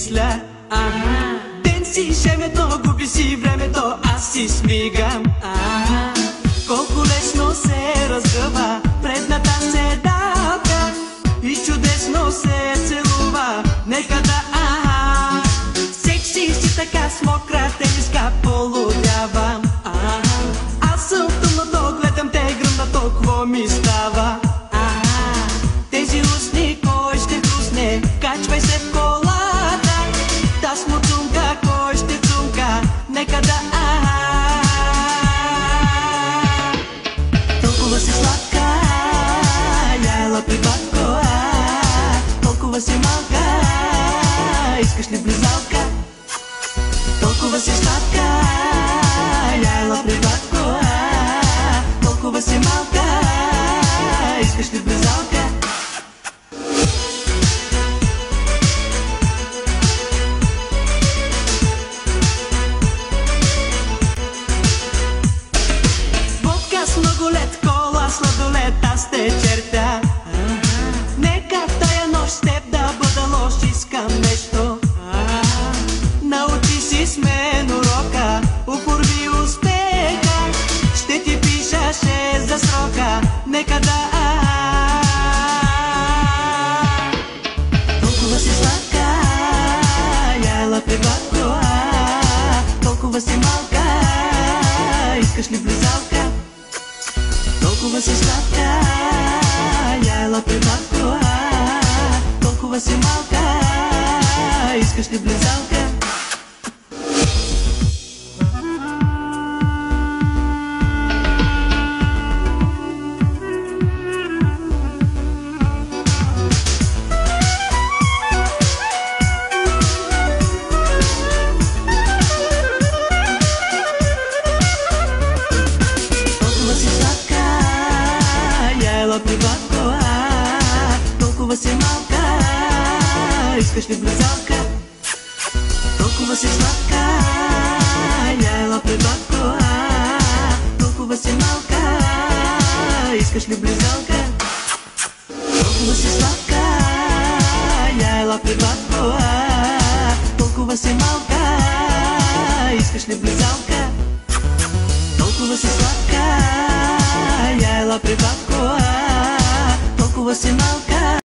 мисля. Ден си шемето, губи си времето, аз си смигам. Колко лесно се разгъва предната седалка и чудесно се целува. Нека да секси си така с мокра тениска полудявам. Аз съм в тъмното, гледам те гръмнато, какво ми става? Тези устни кой ще пусне? Качвай се в колата, та смуцунка кой ще цунка? Нека да толкова си сладка, яла при батко, толкова си малка, искаш ли близалка? Толкова си сладка, яла при батко, толкова си малка, искаш ли близалка? Водка с многолет, кола, сладолет, аз те черпя. Нека в тая нощ с теб да бъда лош, искам нещо. Научи си с мен урока, упорви успеха, ще ти пиша 6 за срока. Нека да толкова си сладка, яла при батко, толкова си малка, искаш ли близалка? Толкова си сладка, яла при батко, толкова си малка, искаш ли близалка? При батко, толкова си малка, искаш ли близалка? Толкова си сладка, яла при батко, толкова си малка, искаш ли близалка? Толкова си сладка, яла при батко, толкова си малка, искаш ли близалка? Толкова си сладка, яла при батко, толкова си малка,